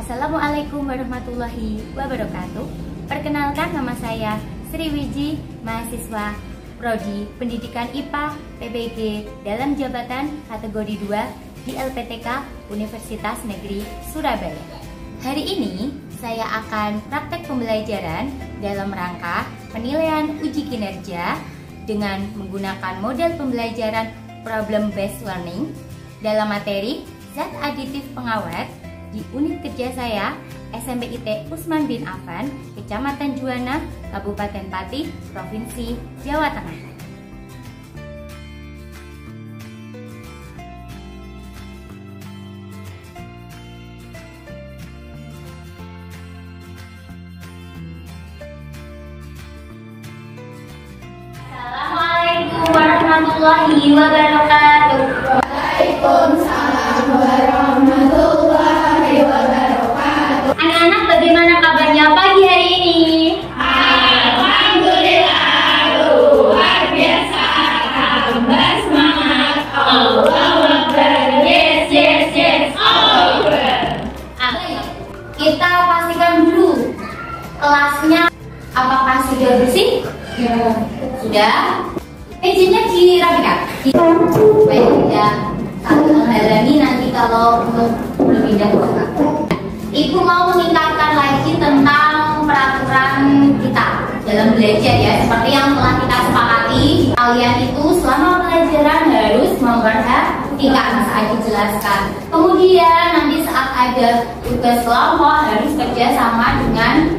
Assalamualaikum warahmatullahi wabarakatuh. Perkenalkan, nama saya Sri Wiji, mahasiswa Prodi Pendidikan IPA PBG dalam jabatan kategori 2 di LPTK Universitas Negeri Surabaya. Hari ini saya akan praktek pembelajaran dalam rangka penilaian uji kinerja dengan menggunakan model pembelajaran problem based learning dalam materi zat aditif pengawet di unit kerja saya SMP IT Usman bin Affan, Kecamatan Juwana, Kabupaten Pati, Provinsi Jawa Tengah. Assalamualaikum warahmatullahi wabarakatuh. Waalaikumsalam warahmatullahi wabarakatuh. Anak-anak, bagaimana kabarnya pagi hari ini? Alhamdulillah, luar biasa. Tambah semangat. Allahu Akbar. Yes, yes, yes. Allahu Akbar. Kita pastikan dulu kelasnya apakah sudah bersih? Ya. Sudah. Mejanya dirapikan. Supaya tidak saling menghalangi nanti kalau untuk berpindah ke tempat. Ibu mau meningkatkan lagi tentang peraturan kita dalam belajar ya, seperti yang telah kita sepakati. Kalian itu selama pelajaran harus memperhatikan saat dijelaskan. Kemudian nanti saat ada tugas kelompok harus kerja sama dengan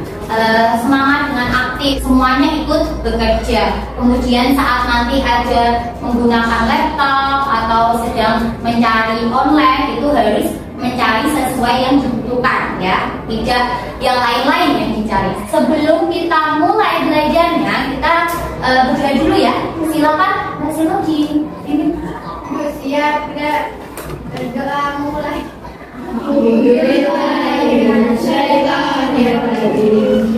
semangat, dengan aktif, semuanya ikut bekerja. Kemudian saat nanti ada menggunakan laptop atau sedang mencari online, itu harus mencari sesuai yang dibutuhkan ya, tidak yang lain-lain yang dicari. Sebelum kita mulai belajarnya, kita berdoa dulu ya. Silakan Mbak Silo di ini. Siap, udah. Berdoa mulai.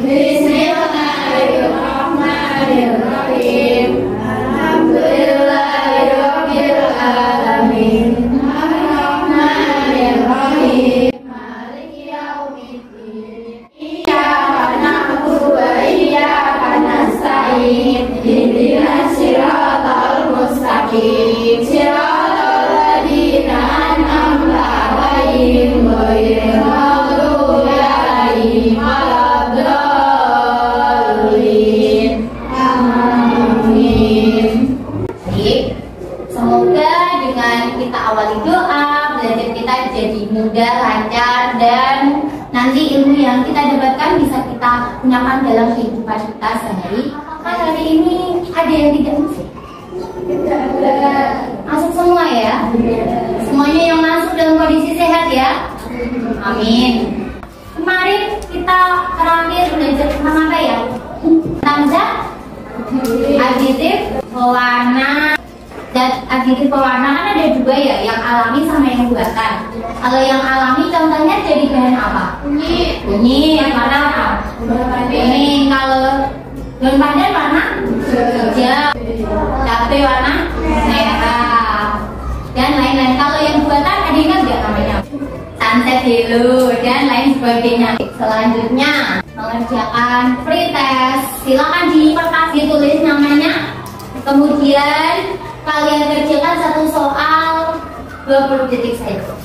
Bismillahirrahmanirrahim. Alhamdulillahirabbil alamin. Arrahmanirrahim. Maliki yaumiddin. Iyyaka na'budu wa iyyaka nasta'in. Ihdinas siratal mustaqim. Siratal ladzina an'amta 'alaihim ghairil maghdubi 'alaihim waladdallin. Amin. Baik, semoga dengan kita awali doa, belajar kita jadi mudah, lancar, dan nanti ilmu yang kita dapatkan bisa kita gunakan dalam kehidupan kita sehari. Apakah hari ini ada yang tidak masuk? Masuk semua ya? Semuanya yang masuk dalam kondisi sehat ya? Amin. Kemarin kita terakhir belajar tentang apa ya? Tentang zat aditif pewarna. Zat aditif pewarna kan ada dua ya, yang alami sama yang buatan. Kalau yang alami contohnya jadi bahan apa? Kunyit, warna apa? Kuning. Kalau daun pandan warna hijau, cabai warna merah, dan lain-lain. Kalau yang buatan ada ingat nggak namanya? Sunset Hello dan lain sebagainya. Selanjutnya mengerjakan free test. Silakan di kertas ditulis namanya. Kemudian kalian kerjakan satu soal 20 detik saja.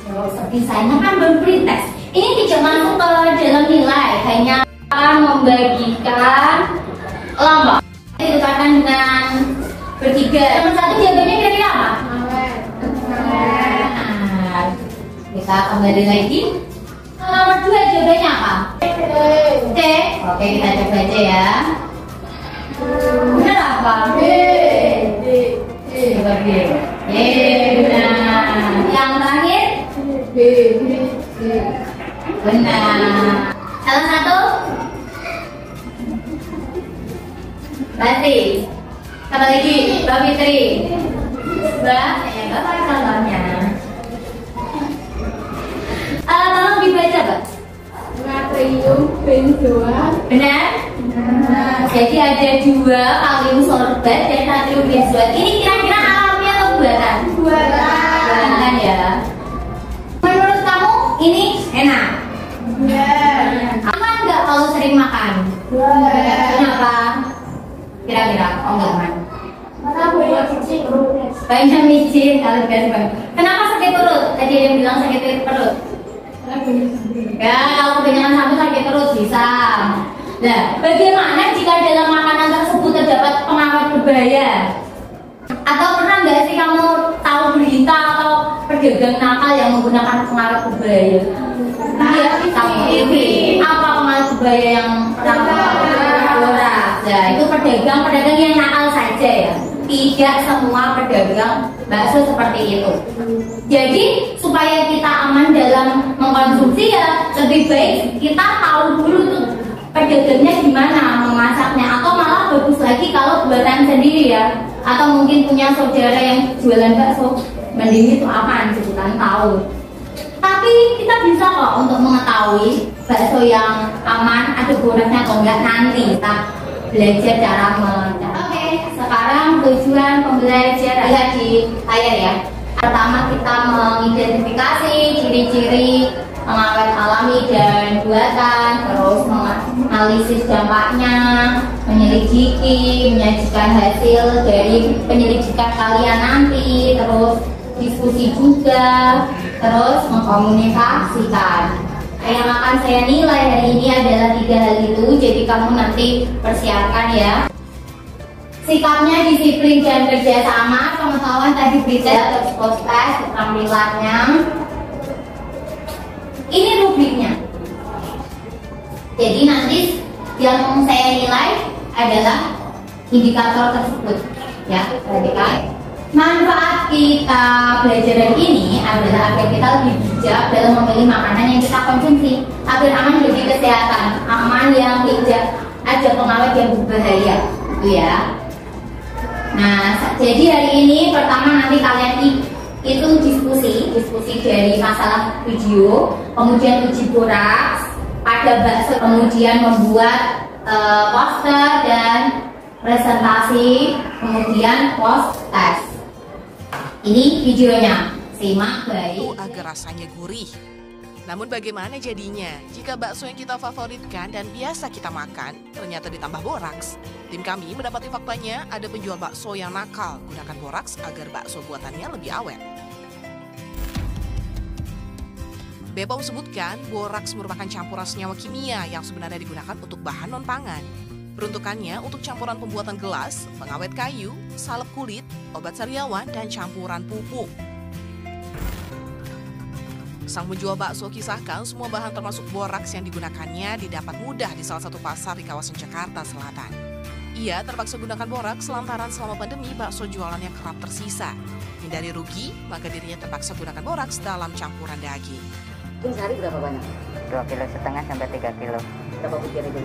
Jawab sebisanya, kan belum free test. Ini tidak masuk ke dalam nilai, hanya akan membagikan kelompok. Dikatakan dengan bertiga. Nomor satu jawabannya kira-kira apa? Nah, kita kembali lagi. Nomor dua jawabannya apa? C. Oke, kita coba aja ya. Benar apa? Coba B. Benar. Yang terakhir? Benar. Salah satu? Berarti sama lagi, Mbak Fitri. Mbak, Bapak contohnya. Tolong dibaca, Mbak. Natrium benzoat. Benar? Jadi ada dua kalium sorbat dan natrium benzoat. Ini kira-kira alami atau buatan? Buatan. Buatan ya. Ini enak. Aman nggak kalau sering makan? Kenapa? Kira-kira, oh nggak aman. Banyak micin kalau gas banget. Kenapa sakit perut? Tadi ada yang bilang sakit perut. Ya, kalau kebanyakan sambal sakit perut bisa. Nah, bagaimana jika dalam makanan tersebut terdapat pengawet berbahaya? Atau pernah nggak sih kamu tahu berita atau pedagang nakal yang menggunakan pengawet berbahaya? Iya, tahu ini. Apa pengawet berbahaya yang pernah borak? Nah, itu pedagang yang nakal saja ya. Tidak semua pedagang bakso seperti itu. Jadi supaya kita aman dalam mengkonsumsi ya lebih baik kita tahu dulu tuh pedagangnya gimana memasaknya, atau malah bagus lagi kalau buatan sendiri ya, atau mungkin punya saudara yang jualan bakso, mending itu apaan sebutan tahu. Tapi kita bisa kok untuk mengetahui bakso yang aman ada boraknya atau enggak nanti kita belajar cara mencari. Oke, sekarang tujuan pembelajaran lihat di layar ya. Pertama kita mengidentifikasi ciri-ciri pengawet alami dan buatan, terus menganalisis dampaknya, menyelidiki, menyajikan hasil dari penyelidikan kalian nanti, terus diskusi juga, terus mengkomunikasikan. Yang akan saya nilai hari ini adalah 3 hal itu, jadi kamu nanti persiapkan ya. Sikapnya disiplin dan kerjasama, pengetahuan tadi berita, terus post-test, keterampilannya. Ini rubriknya. Jadi nanti yang saya nilai adalah indikator tersebut. Ya, perhatikan. Manfaat kita belajar hari ini adalah agar kita lebih bijak dalam memilih makanan yang kita konsumsi, agar aman bagi kesehatan, aman yang tidak ada pengawet yang berbahaya, gitu ya. Nah, jadi hari ini pertama nanti kalian itu diskusi dari masalah video, kemudian uji boraks pada bakso, kemudian membuat poster dan presentasi, kemudian post test. Ini videonya, simak baik. Agar rasanya gurih. Namun bagaimana jadinya jika bakso yang kita favoritkan dan biasa kita makan ternyata ditambah boraks? Tim kami mendapati faktanya ada penjual bakso yang nakal gunakan boraks agar bakso buatannya lebih awet. BPOM sebutkan boraks merupakan campuran senyawa kimia yang sebenarnya digunakan untuk bahan non-pangan. Peruntukannya untuk campuran pembuatan gelas, pengawet kayu, salep kulit, obat sariawan, dan campuran pupuk. Sang penjual bakso kisahkan semua bahan termasuk boraks yang digunakannya didapat mudah di salah satu pasar di kawasan Jakarta Selatan. Ia terpaksa gunakan boraks lantaran selama pandemi bakso jualannya kerap tersisa. Hindari rugi, maka dirinya terpaksa gunakan boraks dalam campuran daging. Mungkin sehari berapa banyak? 2,5 kilo sampai 3 kilo. Berapa butiran itu?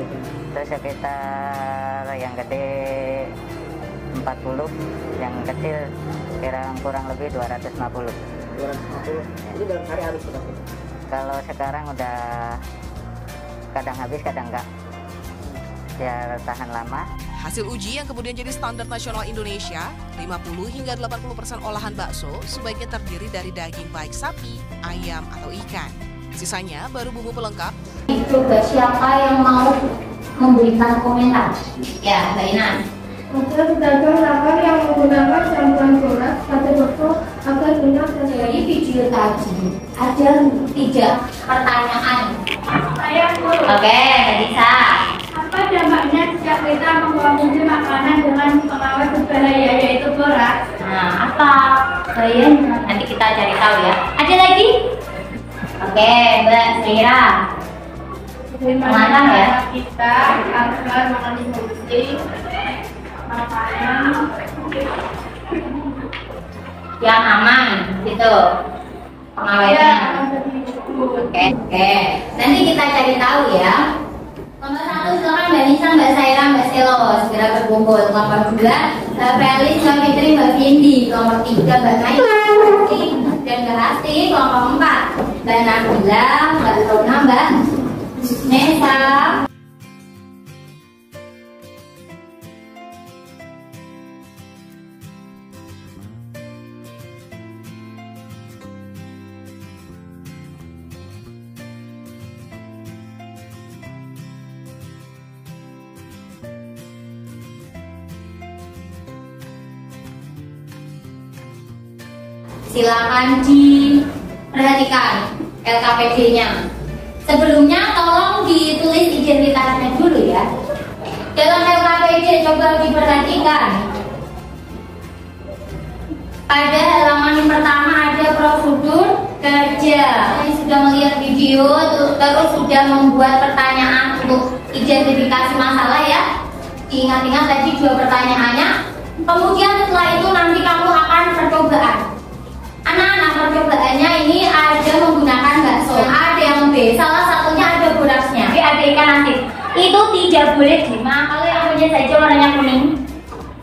Terus sekitar yang gede 40, yang kecil kurang lebih 250. 250. Ini dalam hari habis berapa? Kalau sekarang udah kadang habis, kadang enggak. Biar tahan lama. Hasil uji yang kemudian jadi standar nasional Indonesia, 50 hingga 80% olahan bakso sebaiknya terdiri dari daging baik sapi, ayam, atau ikan. Sisanya baru bumbu pelengkap. Coba siapa yang mau memberikan komentar? Ya, Mbak Ina. Ada pedagang nakal yang menggunakan campuran boraks pada bakso agar benar dan Dari video tadi ada 3 pertanyaan. Oke, Mbak Nisa. apa dampaknya jika kita mengkonsumsi makanan dengan pengawet berbahaya yaitu boraks? Nah, apa bahayanya? Nanti kita cari tahu ya. Ada lagi? Oke, Mbak Saira. Bagaimana Mana ya? cara kita agar mengkonsumsi makanan Yang aman, gitu. Pengawetnya. Oke. Nanti kita cari tahu ya. Nomor 1 silakan Mbak Nisa, Mbak Saira, Mbak Selo segera berkumpul. Nomor 2 Mbak Felis, Mbak Fitri, Mbak Vindi. Nomor 3 Mbak Mai, dan Mbak Hasti. Nomor 4 Mbak Nabila, Mbak Rona, Mbak Nesa. silakan diperhatikan LKPD-nya. Sebelumnya tolong ditulis identitasnya dulu ya. Dalam LKPD coba diperhatikan. Pada halaman pertama ada prosedur kerja. Saya sudah melihat video, terus sudah membuat pertanyaan untuk identifikasi masalah ya. Ingat-ingat tadi 2 pertanyaannya. Kemudian setelah itu nanti kamu akan percobaan. Anak-anak, percobaannya ini ada menggunakan bakso, ada yang B, salah satunya ada boraksnya. B ada ikan asin. Itu tidak boleh dimakan. Kalau yang punya saja warnanya kuning.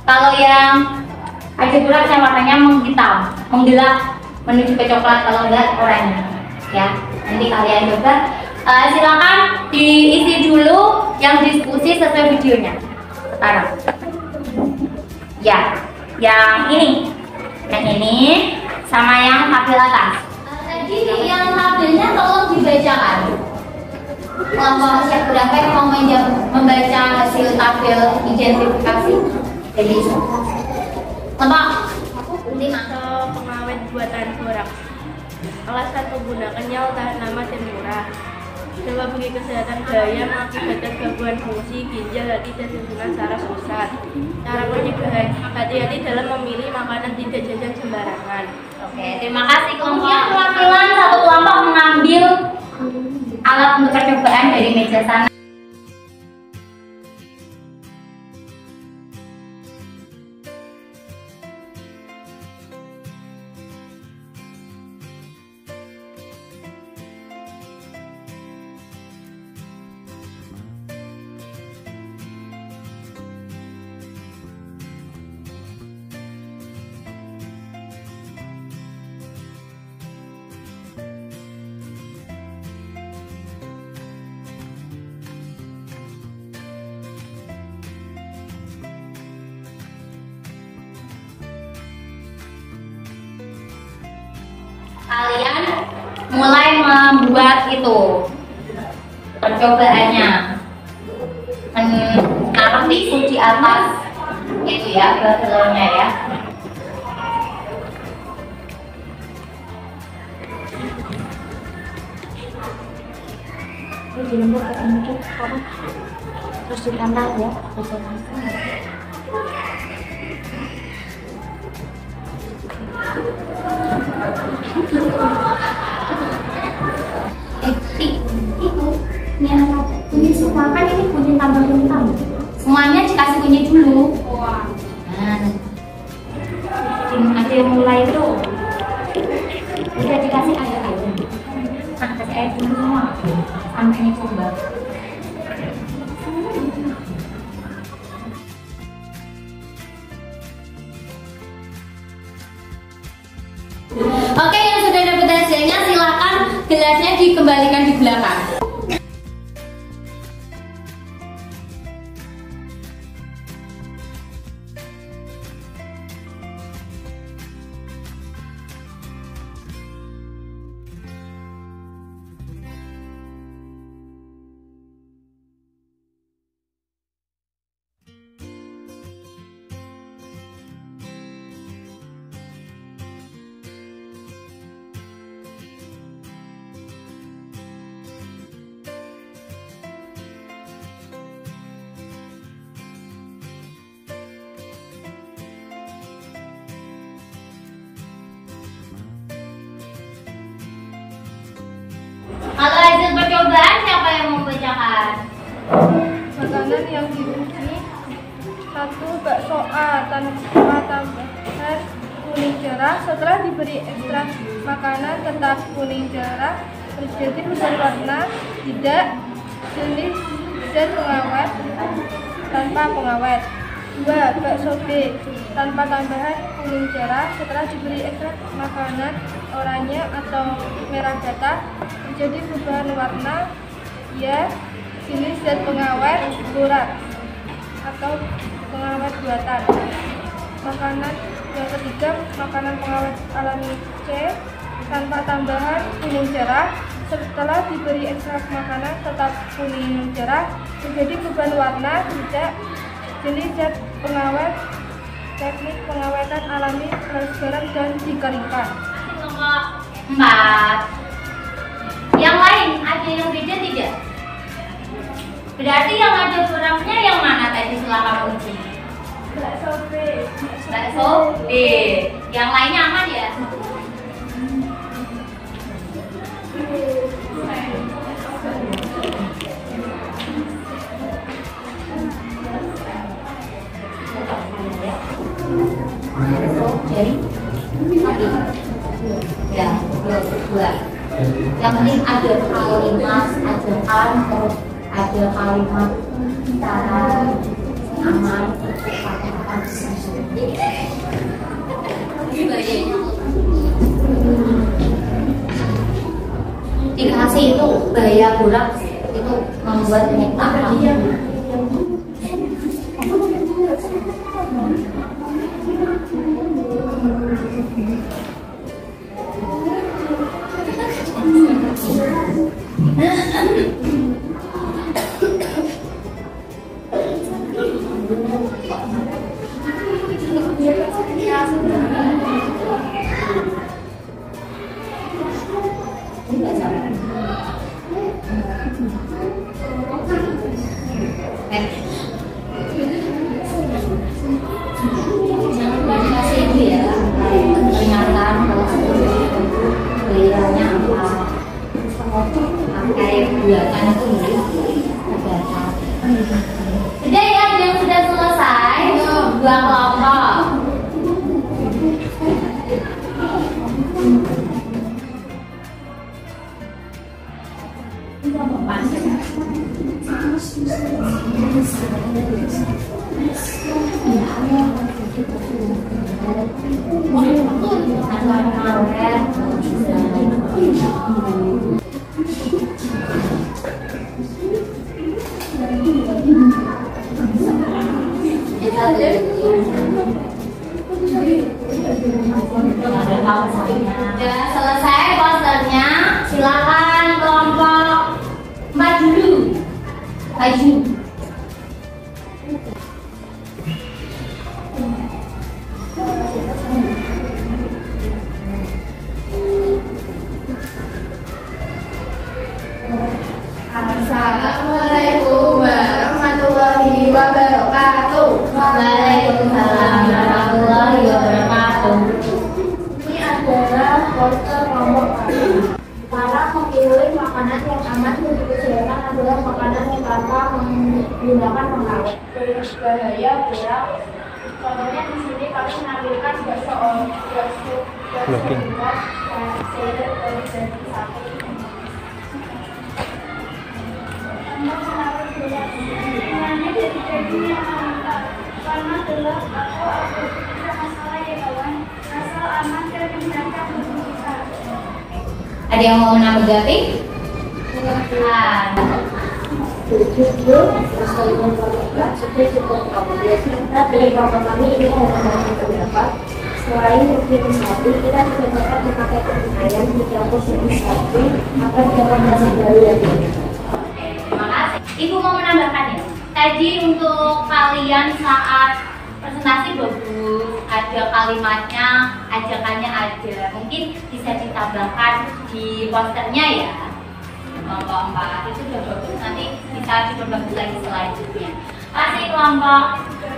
Kalau yang ada boraksnya warnanya menghitam, menggelap menuju ke coklat, kalau enggak oranye. Ya, nanti kalian coba. Silakan diisi dulu yang diskusi sesuai videonya. Sekarang. Ya, yang ini sama yang tabel atas. Tadi yang tabelnya tolong dibacakan. Kelompok siap berapa yang mau membaca hasil tabel identifikasi? Jadi kelompok 5. Pengawet buatan boraks. Alasan penggunakannya tahan lama dan murah. Dapat bagi kesehatan gaya mengakibatkan gangguan fungsi ginjal, hati, dan hubungan saraf pusat. Cara pencegahan: hati-hati dalam memilih makanan, tidak jajan sembarangan. Oke, terima kasih kelompok. Perwakilan satu kelompok mengambil alat untuk percobaan dari meja sana. Kalian mulai membuat itu percobaannya, menaruh tisu di atas itu ya, babelnya ya. Terus ditambah ya, kunyi semua kan ini kunyi tambah kentang. Semuanya dikasih kunyi dulu. Nah, ada yang mulai itu. Udah dikasih air. Nah, kasih air dulu semua. Sampai ini coba. Oke, yang sudah dapat hasilnya silakan gelasnya dikembalikan di belakang. Kalau hasil percobaan siapa yang membacakan? Makanan yang diuji: 1. Bakso A tanpa tambahan kuning cerah. Setelah diberi ekstrak makanan tetap kuning cerah, terjadi perubahan warna. Tidak. Jenis zat pengawet tanpa pengawet. 2. Bakso B tanpa tambahan kuning cerah. Setelah diberi ekstrak makanan oranye atau merah bata, terjadi perubahan warna. Ya, jenis zat pengawet boraks atau pengawet buatan. Makanan yang ketiga, makanan pengawet alami C tanpa tambahan kuning cerah. Setelah diberi ekstrak makanan tetap kuning cerah, terjadi perubahan warna. Tidak. Jenis zat pengawet, teknik pengawetan alami, transparan dan dikeringkan. kelompok 4. Yang lain ada yang beda tidak? Berarti yang ada boraknya yang mana tadi, silakan uji. Bakso B. Bakso B. Yang lainnya aman ya? Jadi ya, dua. Yang penting ada kalimat, ada antar, ada kalimat cara aman, dikasih itu bahaya borak itu membuat penyakit. Sudah ya, yang sudah selesai dua kelompok. Sudah selesai posternya, silakan kelompok 4 dulu. Maju. Assalamualaikum warahmatullahi wabarakatuh. Waalaikumsalam warahmatullahi wabarakatuh. Ini adalah poster kelompok kami. Cara memilih makanan yang aman untuk kesehatan adalah makanan yang tanpa menggunakan pengawet. Berbahaya borak. Contohnya di sini kami menampilkan bakso dari sapi. Sebenarnya dari dagingnya mantap karena gelap atau tidak masalah ya kawan, asal aman dan menyenangkan untuk kita. Ada yang mau menanggapi? Dari kelompok kami ini ada beberapa. Selain protein sapi, kita juga dapat memakai protein ayam di campur protein sapi agar dapat merasa baru lagi. Terima kasih. Ibu mau menambahkan ya? Tadi untuk kalian saat presentasi bagus, ada kalimatnya, ajakannya ada. Mungkin bisa ditambahkan di posternya ya. Kelompok 4 itu sudah bagus, nanti bisa diperbagus lagi selanjutnya. Kasih kelompok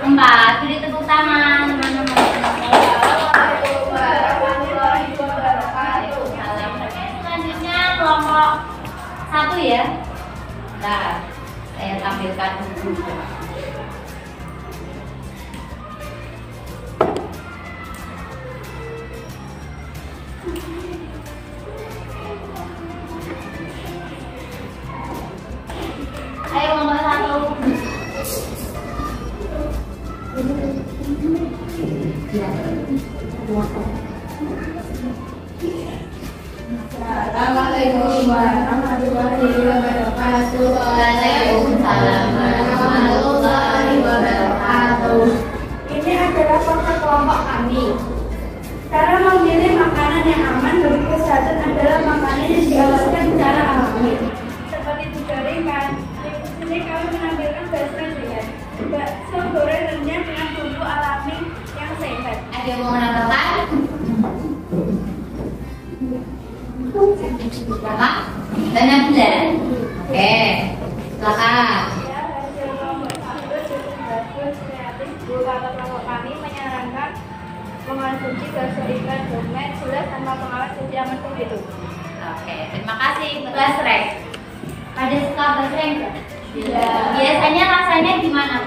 4, beri tepuk tangan teman-teman. Selanjutnya kelompok 1 ya. Nah, saya tampilkan dulu. Ayo kelompok 1. Assalamualaikum warahmatullahi wabarakatuh. Waalaikumsalam warahmatullahi wabarakatuh. Ini adalah poster kelompok kami. Cara memilih makanan yang aman bagi kesehatan adalah makanan yang diawetkan secara alami, seperti digorengkan. Di sini kami menampilkan bakso dengan bakso goreng renyah dengan bumbu alami yang sehat. Ada yang mau menambahkan? Berapa? 16. Oke, silakan. Ya, hasil nomor 1 cukup bagus, kreatif. Bu, kata kelompok kami menyarankan mengonsumsi bakso ikan domet jelas tanpa pengawet suci aman pun gitu. Oke, terima kasih. Basreng. Ada suka basreng nggak? Biasanya rasanya gimana?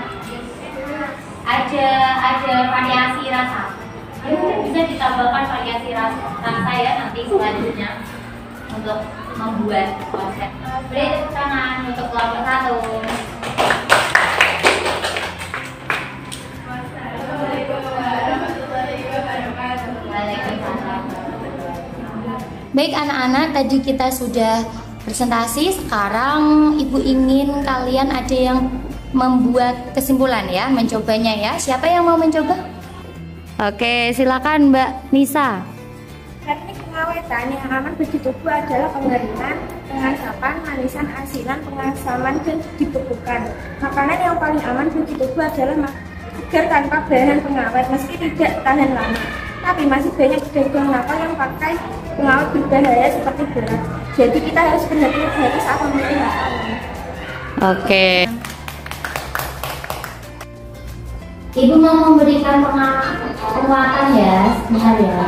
Ada variasi rasa. Ya, mungkin bisa ditambahkan variasi rasa ya nanti selanjutnya untuk membuat konsep. Beri tepuk tangan untuk kelompok 1. Baik anak-anak, tadi kita sudah presentasi. Sekarang Ibu ingin kalian ada yang membuat kesimpulan ya, mencobanya ya. Siapa yang mau mencoba? Oke, silakan Mbak Nisa. Teknik pengawetan yang aman bagi tubuh adalah pengeringan, pengasapan, manisan, asinan, pengasaman, dan dibekukan. Makanan yang paling aman bagi tubuh adalah segar tanpa bahan pengawet, meski tidak tahan lama. Tapi masih banyak pedagang nakal yang pakai pengawet berbahaya seperti beras. Jadi kita harus berhati-hati saat memilih makanan. Oke. Ibu mau memberikan penguatan ya, sebentar ya.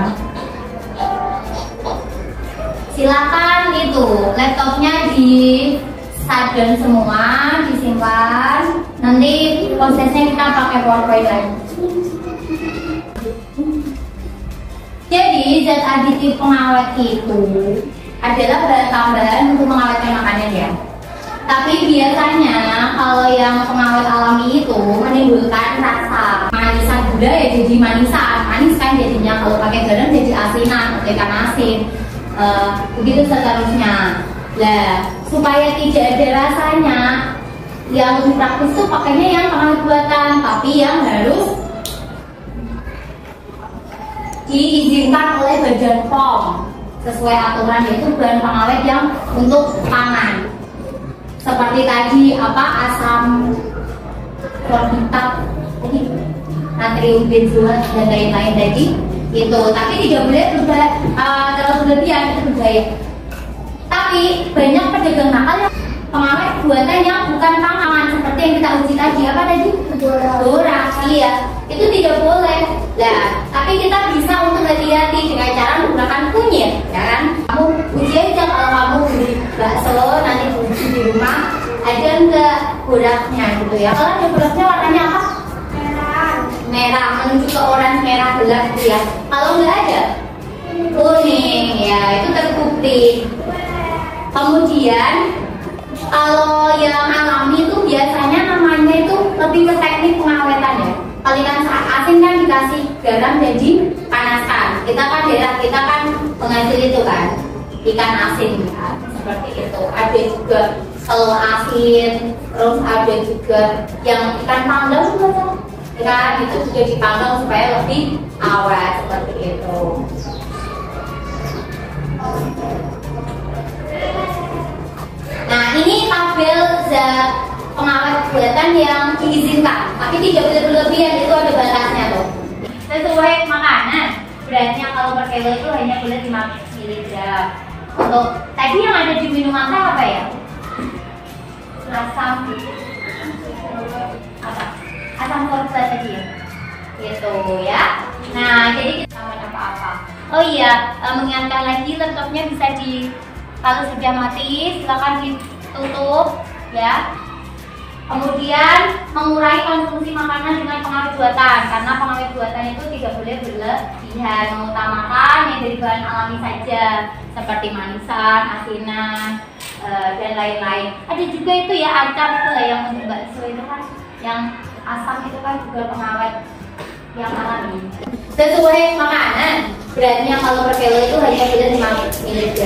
Silakan itu laptopnya di shutdown semua, disimpan. Nanti prosesnya kita pakai PowerPoint lagi. Jadi zat aditif pengawet itu adalah bahan tambahan untuk mengawetkan makanan ya. Tapi biasanya kalau yang pengawet alami itu menimbulkan rasa manisan gula ya jadi manisan, manis kan jadinya. Kalau pakai garam jadi asinan, ikan asin, begitu seterusnya. Nah, supaya tidak ada rasanya, yang praktis tuh pakainya yang pengawet buatan, tapi yang harus diizinkan oleh Badan POM sesuai aturan, yaitu bahan pengawet yang untuk pangan. Seperti tadi asam formitat, natrium benzoat dan lain-lain tadi itu. Tapi tidak boleh terlalu berlebihan, itu berbahaya. Tapi banyak pedagang nakal yang pengawet buatan yang bukan pangan, seperti yang kita uji tadi tadi? Borax, iya. Itu tidak boleh. Nah, tapi kita bisa untuk hati-hati dengan cara menggunakan kunyit, ya kan? Kamu uji aja kalau kamu beli bakso nanti uji di rumah, ada enggak boraxnya gitu ya? Kalau ada boraxnya warnanya apa? Merah, menuju ke orange merah gelap gitu ya. Kalau enggak ada kuning, ya itu terbukti. Kemudian kalau yang alami itu biasanya namanya itu lebih ke teknik pengawetan ya. Kalau ikan asin kan dikasih garam dan dipanaskan. Kita kan daerah kita kan penghasil itu kan ikan asin kan? Seperti itu. Ada juga telur asin, terus ada juga yang ikan panggang juga kan, itu juga dipanggang supaya lebih awet seperti itu. Nah, ini tabel zat pengawet buatan yang diizinkan, tapi tidak boleh berlebihan, itu ada batasnya tuh. Sesuai makanan, beratnya kalau per kilo itu hanya boleh 5 mg. Untuk tadi yang ada di minuman apa ya? Asam asam korbat tadi ya? Gitu ya. Nah, jadi kita tambahin apa-apa. Oh iya, mengingatkan lagi laptopnya bisa kalau sudah mati silakan ditutup ya. Kemudian mengurangi konsumsi makanan dengan pengawet buatan, karena pengawet buatan itu tidak boleh berlebihan, mengutamakan yang dari bahan alami saja seperti manisan, asinan, dan lain-lain. Ada juga itu ya acap itu lah yang untuk bakso itu kan, yang asam itu kan juga pengawet yang alami. Sesuai makanan, beratnya kalau per kilo itu hanya boleh 5 mg.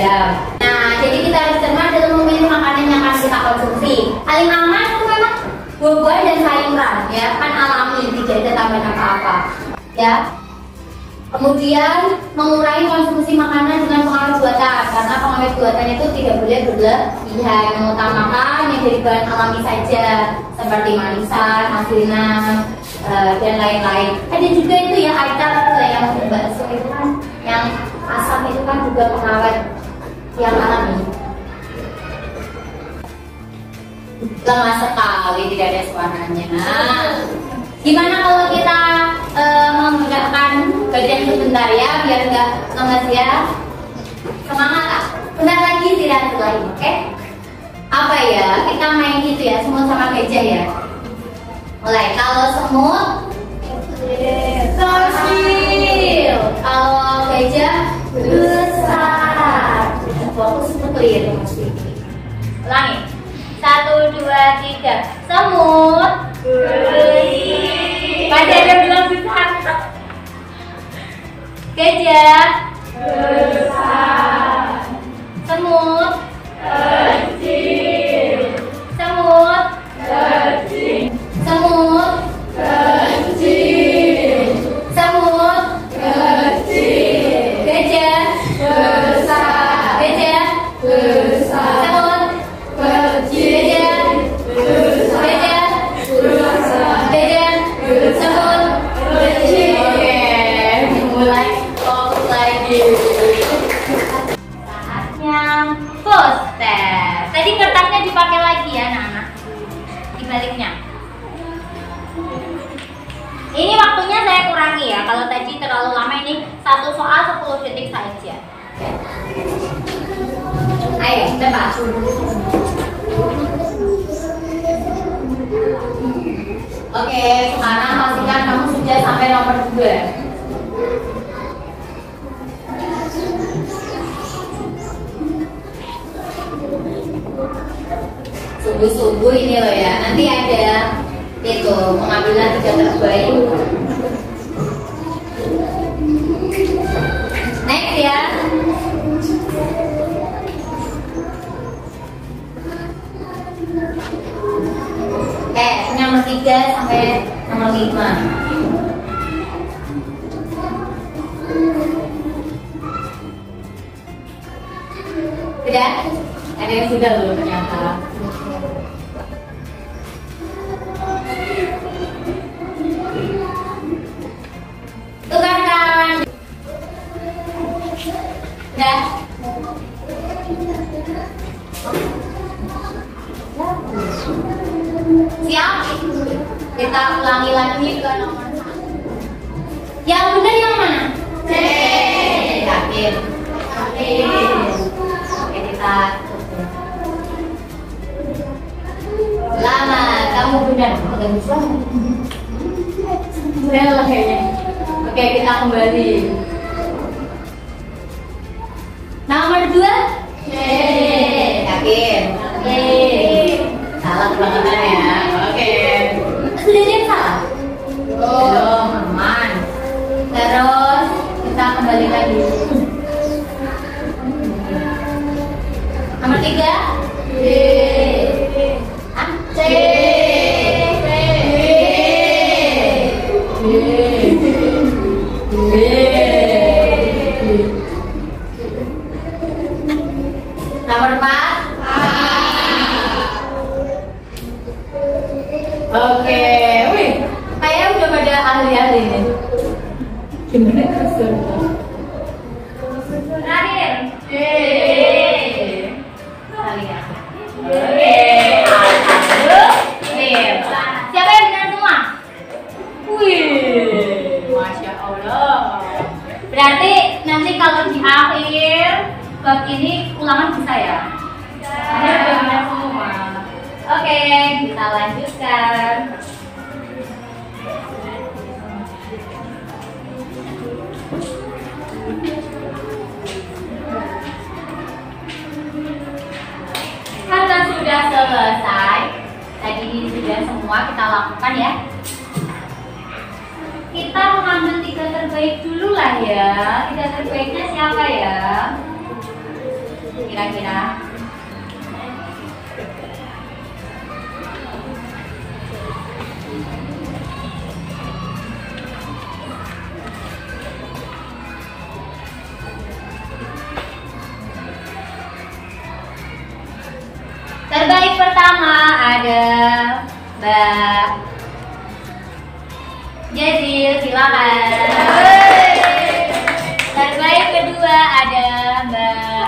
Nah, jadi kita harus cermat dalam memilih makanan yang akan kita konsumsi. Paling aman itu memang buah-buahan dan sayuran, ya kan alami, tidak ada tambahan apa-apa. Ya. Kemudian mengurangi konsumsi makanan dengan pengawet buatan, karena pengawet buatan itu tidak boleh berlebihan, mengutamakan yang dari bahan alami saja seperti manisan, asinan, dan lain-lain. Ada juga itu ya acap itu yang untuk bakso itu kan, yang asam itu kan juga pengawet yang alami. Lemah sekali, tidak ada suaranya. Gimana kalau kita menggerakkan badan sebentar ya, biar nggak lemas ya. Semangat Kak. Bentar lagi istirahat lagi, oke? Apa ya? Kita main gitu ya, semut sama gajah ya. Mulai. Kalau semut, kecil. Kalau gajah, besar. Fokus untuk clear. Ulangi. 1, 2, 3. Semut. Masih ada bilang besar. Gajah. Besar. Semut. Kecil. Semut. Kecil. Semut. Kecil. Semut. Kecil. Gajah. Besar. Gajah. Besar. Semut. Kecil. Gajah. Besar. Gajah. Semut. Kecil. Oke, mulai fokus lagi. Saatnya poster. Tadi kertasnya dipakai lagi ya, anak-anak. Dibaliknya. Ini waktunya saya kurangi ya. Kalau tadi terlalu lama, ini satu soal 10 detik saja. Ayo, cepat. Oke, sekarang pastikan kamu sudah sampai nomor 2. Subuh-subuh ini loh ya. Nanti ada itu pengambilan 3 terbaik. Next ya. Nomor 3 sampai nomor 5. Udah? Ada yang sudah loh ternyata. Tukarkan. Udah? Siap? Kita ulangi lagi ke nomor 1. Yang benar yang mana? C. Yakin? Yakin. Oke, kita selamat, kamu benar. Benar lah kayaknya. Oke, kita kembali. Nomor 2. C. Yakin? Yakin. Salah kebangetan ya. Oke. Sudah ada yang salah? Belum, aman. Terus kita kembali lagi. Nomor 3. C. C. Nomor 4. Oke, wih, kayak udah pada ahli-ahli nih. Gimana kesulitan? Terakhir. Kalian. Oke. 1, 2, 3. Siapa yang benar semua? Wih, masya Allah. Berarti nanti kalau di akhir bab ini ulangan bisa ya? Bisa. Benar semua. Oke, kita lanjutkan. Karena sudah selesai, tadi sudah semua kita lakukan ya. Kita mengambil 3 terbaik dulu lah ya. 3 terbaiknya siapa ya? Kira-kira. Terbaik pertama ada Mbak Jazil, silakan. Terbaik kedua ada Mbak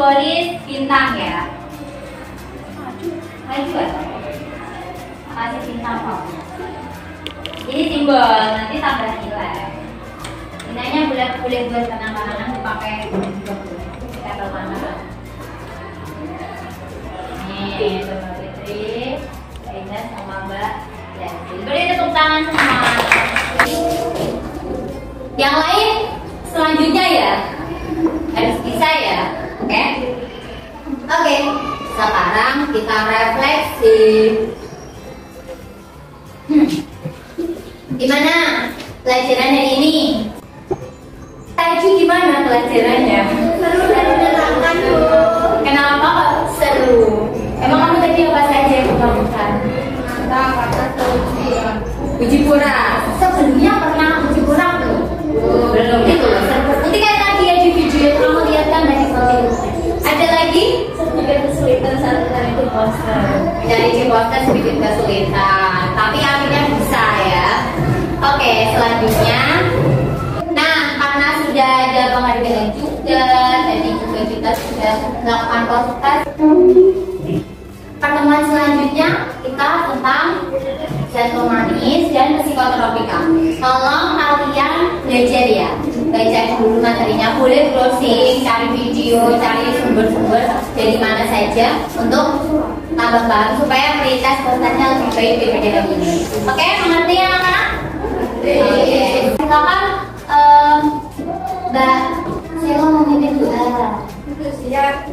simbolis bintang ya. Maju atau kasih bintang kok. Ini simbol, nanti tambah nilai. Nilainya boleh buat kenang-kenangan dipakai juga boleh. Kita mana? Nih, Mbak Fitri, Rina sama Mbak Yanti. Beri tepuk tangan semua. Yang lain selanjutnya ya harus bisa ya, oke? Oke, sekarang kita refleksi. Gimana pelajaran hari ini? Tadi gimana pelajarannya? Seru dan menyenangkan tuh. Kenapa kok seru? Emang kamu tadi apa saja yang kamu lakukan? Uji pura. Sebelumnya pernah uji pura belum? Belum itu. Nanti kayak tadi ya di video yang kamu lihat kan dari foto. Ada lagi? Sedikit kesulitan saat mencari poster. Mencari poster sedikit kesulitan, tapi akhirnya bisa ya. Oke, selanjutnya. Nah, karena sudah ada penghargaan juga, jadi juga kita sudah melakukan proses. Pertemuan selanjutnya kita tentang zat-manis dan psikotropika. Tolong kalian belajar ya, baca dulu materinya, boleh browsing, cari video, cari sumber-sumber dari mana saja untuk tambah paham supaya kualitas kontennya lebih baik daripada yang ini. Oke, mengerti ya anak-anak? Oke, silakan Mbak Sela mau mimpin doa. Siap,